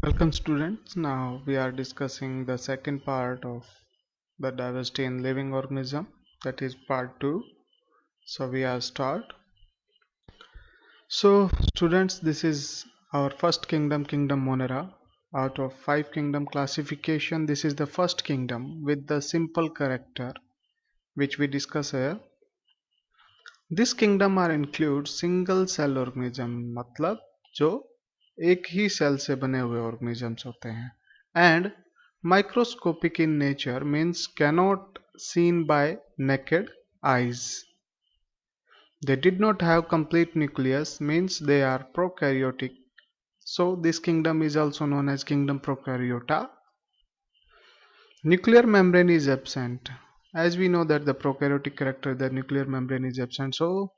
Welcome students. Now we are discussing the second part of the diversity in living organism, that is part 2. So we are start. So students, this is our first kingdom Monera. Out of 5 kingdom classification, this is the first kingdom with the simple character which we discuss here. This kingdom are include single cell organism, मतलब जो एक ही cell से बने हुए organisms होते हैं, and microscopic in nature means cannot seen by naked eyes. They did not have complete nucleus means they are prokaryotic. So this kingdom is also known as kingdom prokaryota. Nuclear membrane is absent. As we know that the prokaryotic character, the nuclear membrane is absent. So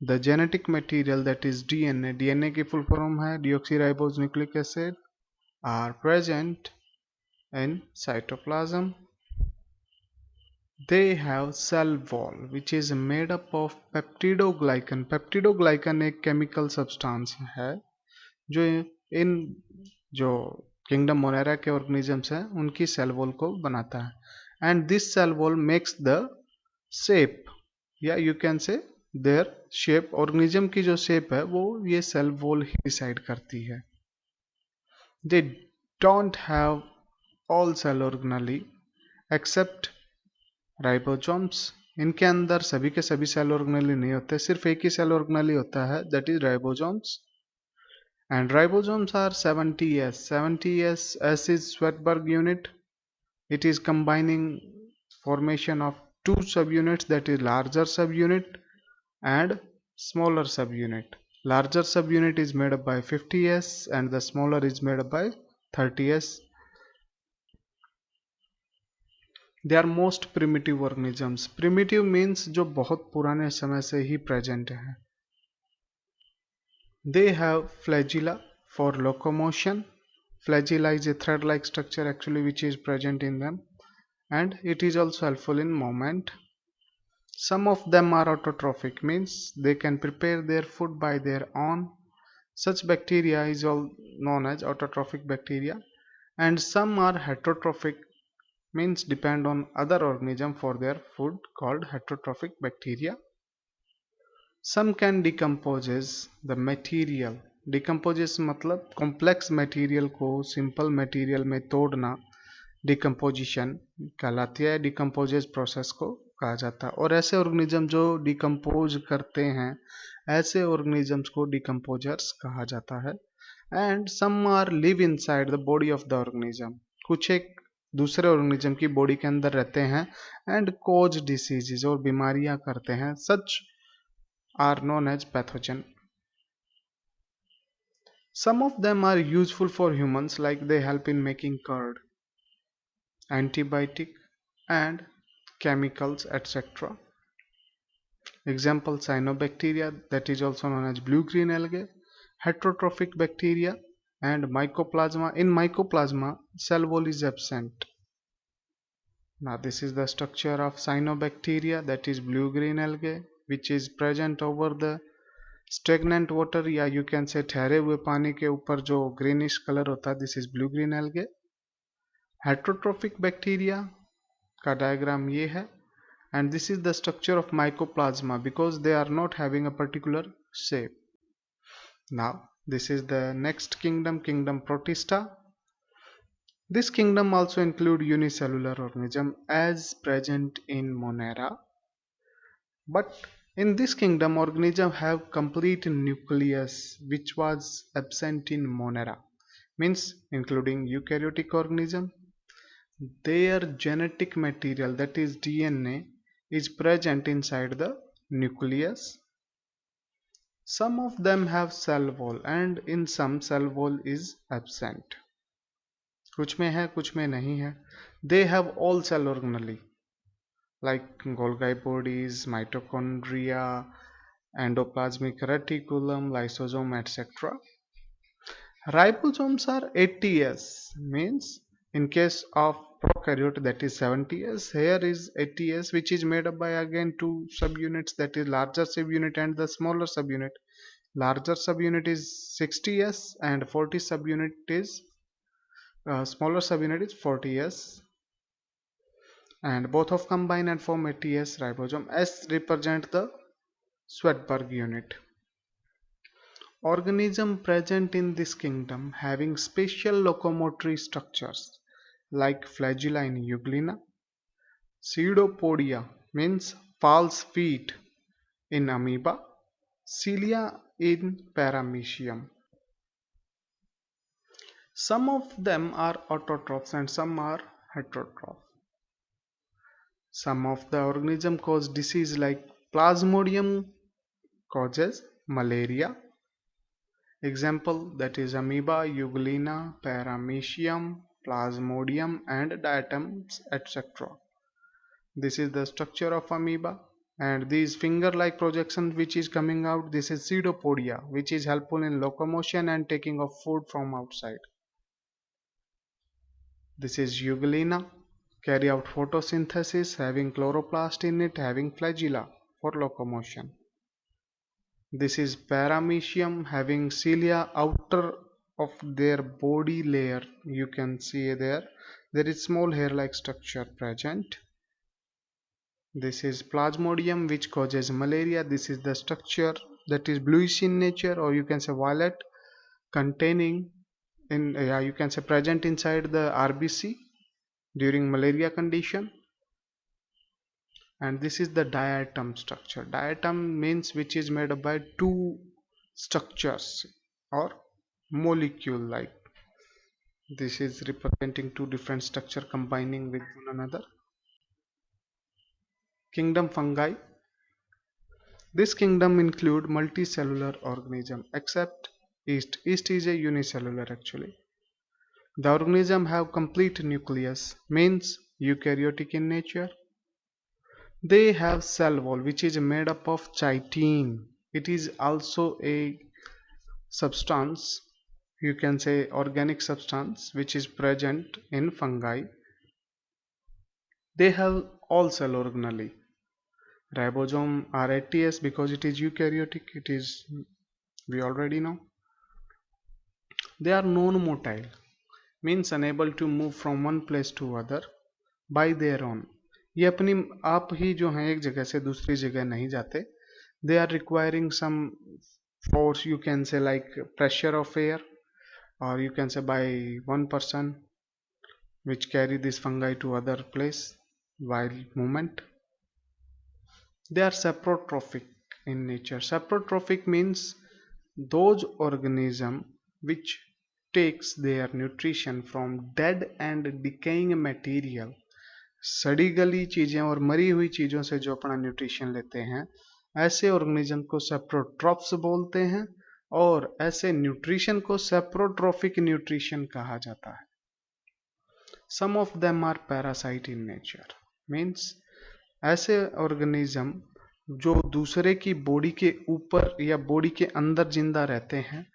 the genetic material, that is DNA की full form है deoxyribose nucleic acid, are present in cytoplasm. They have cell wall which is made up of peptidoglycan. Peptidoglycan एक chemical substance है जो इन जो kingdom Monera के organisms हैं उनकी cell wall को बनाता है, and this cell wall makes the shape, या you can say their shape. organism की जो shape है वो ये cell wall ही decide करती है. They don't have all cell organelle except ribosomes. इनके अंदर सभी के सभी सेल ऑर्गेनेली नहीं होते, सिर्फ एक ही सेल ऑर्गेनेली होता है, that is ribosomes. And ribosomes are 70s. 70s S is Svedberg unit. It is combining formation of two subunits, that is larger subunit and smaller subunit. Larger subunit is made up by 50s and the smaller is made up by 30s. They are most primitive organisms. Primitive means जो बहुत पुराने समय से ही present है. They have flagella for locomotion. Flagella is a thread like structure actually which is present in them, and it is also helpful in movement. Some of them are autotrophic, means they can prepare their food by their own. Such bacteria is all known as autotrophic bacteria. And some are heterotrophic, means depend on other organism for their food, called heterotrophic bacteria. Some can decomposes the material. Decomposes मतलब complex material को simple material में तोड़ना decomposition कहलाती है. Decomposes process को कहा जाता है. और ऐसे organism जो decompose करते हैं, ऐसे organisms को decomposers कहा जाता है. And some are live inside the body of the organism. कुछ एक दूसरे ऑर्गेनिज्म की बॉडी के अंदर रहते हैं एंड कोज डिसीजेज और बीमारियां करते हैं. Such are known as pathogen. Some of them are useful for humans, like they help in making curd, antibiotic and chemicals etcetera. Example cyanobacteria, that is also known as blue green algae, heterotrophic bacteria and mycoplasma. In mycoplasma, cell wall is absent. Now this is the structure of cyanobacteria, that is blue green algae, which is present over the stagnant water, या you can say ठहरे हुए पानी के ऊपर जो greenish color होता है, this is blue green algae. Heterotrophic bacteria का diagram ये है, and this is the structure of mycoplasma because they are not having a particular shape. Now this is the next kingdom, kingdom Protista. This kingdom also include unicellular organism as present in Monera. But in this kingdom, organism have complete nucleus which was absent in Monera, means including eukaryotic organism. Their genetic material, that is DNA, is present inside the nucleus. Some of them have cell wall and in some cell wall is absent. कुछ में है कुछ में नहीं है. They have all cell organelle like Golgi bodies, mitochondria, endoplasmic reticulum, lysosome, etc. Ribosomes are 80s, means in case of prokaryote that is 70s, here is 80s, which is made up by again two subunits, that is larger subunit and the smaller subunit. Larger subunit is 60s and 40 subunit is smaller subunit is 40s, and both of combine and form 80s ribosome. S represent the Svedberg unit. Organism present in this kingdom having special locomotory structures like flagella in Euglena, pseudopodia means false feet in amoeba, cilia in paramecium. Some of them are autotrophs and some are heterotrophs. Some of the organisms cause disease like Plasmodium causes malaria. Example, that is amoeba, Euglena, paramecium, Plasmodium and diatoms, etc. This is the structure of amoeba, and these finger-like projections which is coming out, this is pseudopodia, which is helpful in locomotion and taking of food from outside. This is Euglena, carry out photosynthesis, having chloroplast in it, having flagella for locomotion. This is paramecium, having cilia outer of their body layer. You can see there is small hair-like structure present. This is Plasmodium, which causes malaria. This is the structure that is bluish in nature, or you can say violet, containing in you can say present inside the RBC during malaria condition. And this is the diatom structure. Diatom means which is made up by two structures or molecule like. This is representing two different structure combining with one another. Kingdom fungi. This kingdom include multicellular organism except yeast. Yeast is a unicellular actually. The organism have complete nucleus, means eukaryotic in nature. They have cell wall which is made up of chitin. It is also a substance, you can say organic substance, which is present in fungi. They have all cell organelle. Ribosome are 80s because it is eukaryotic. It is, we already know. They are non-motile, means unable to move from one place to other by their own. ये अपनी आप ही जो हैं एक जगह से दूसरी जगह नहीं जाते. They are requiring some force, you can say like pressure of air, or you can say by one person which carry this fungi to other place while movement. They are saprotrophic in nature. Saprotrophic means those organisms which takes their nutrition from dead and decaying material. सड़ी गली चीजें और मरी हुई चीजों से जो अपना न्यूट्रिशन लेते हैं, ऐसे ऑर्गेनिज्म को सेप्रोट्रॉफ्स बोलते हैं, और ऐसे न्यूट्रिशन को सेप्रोट्रोफिक न्यूट्रिशन कहा जाता है. Some of them are parasite in nature, means ऐसे ऑर्गेनिज्म जो दूसरे की बॉडी के ऊपर या बॉडी के अंदर जिंदा रहते हैं,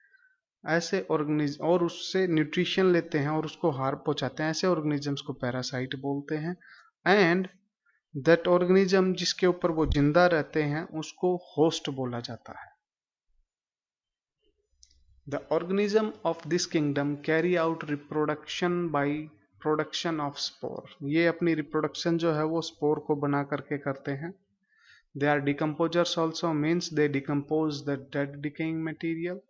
ऐसे ऑर्गेनिज्म और उससे न्यूट्रिशन लेते हैं और उसको हार्म पहुंचाते हैं, ऐसे ऑर्गेनिजम्स को पैरासाइट बोलते हैं. एंड दैट ऑर्गेनिज्म जिसके ऊपर वो जिंदा रहते हैं उसको होस्ट बोला जाता है. The organism of this kingdom carry out reproduction by production of spore. ये अपनी रिप्रोडक्शन जो है वो स्पोर को बना करके करते हैं. They are decomposers also, means they decompose the dead decaying material.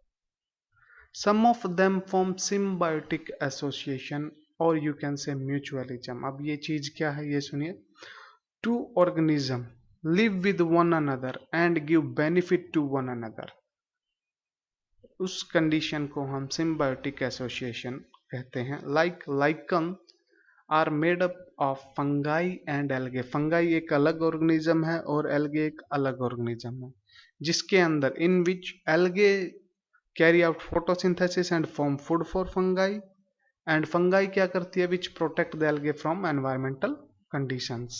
Some of them form symbiotic association or you can say mutualism. अब ये चीज क्या है ये सुनिए. Two organism live with one another and give benefit to one another. उस condition को हम symbiotic association कहते हैं. Like lichen are made up of fungi and algae. Fungi एक अलग organism है और algae एक अलग organism है, जिसके अंदर in which algae carry out photosynthesis and form food for fungi, and fungi क्या करती है which protect the algae from environmental conditions.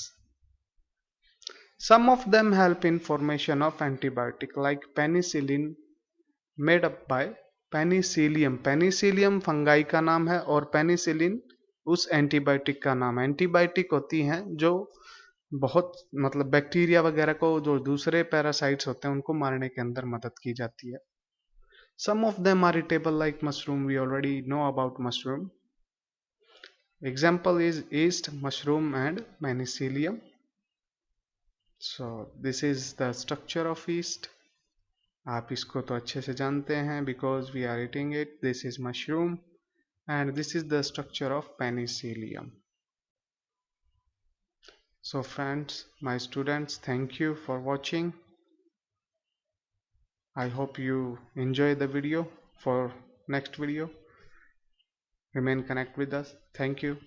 Some of them help in formation of antibiotic like penicillin made up by penicillium. Penicillium fungi का नाम है और penicillin उस antibiotic का नाम है. एंटीबायोटिक होती हैं जो बहुत मतलब बैक्टीरिया वगैरह को, जो दूसरे पैरासाइट्स होते हैं उनको मारने के अंदर मदद की जाती है. Some of them are eatable like mushroom. We already know about mushroom. Example is yeast, mushroom and penicillium. So this is the structure of yeast. आप इसको तो अच्छे से जानते हैं because we are eating it. This is mushroom and this is the structure of penicillium. So friends, my students, thank you for watching. I hope you enjoy the video. For next video, remain connect with us. Thank you.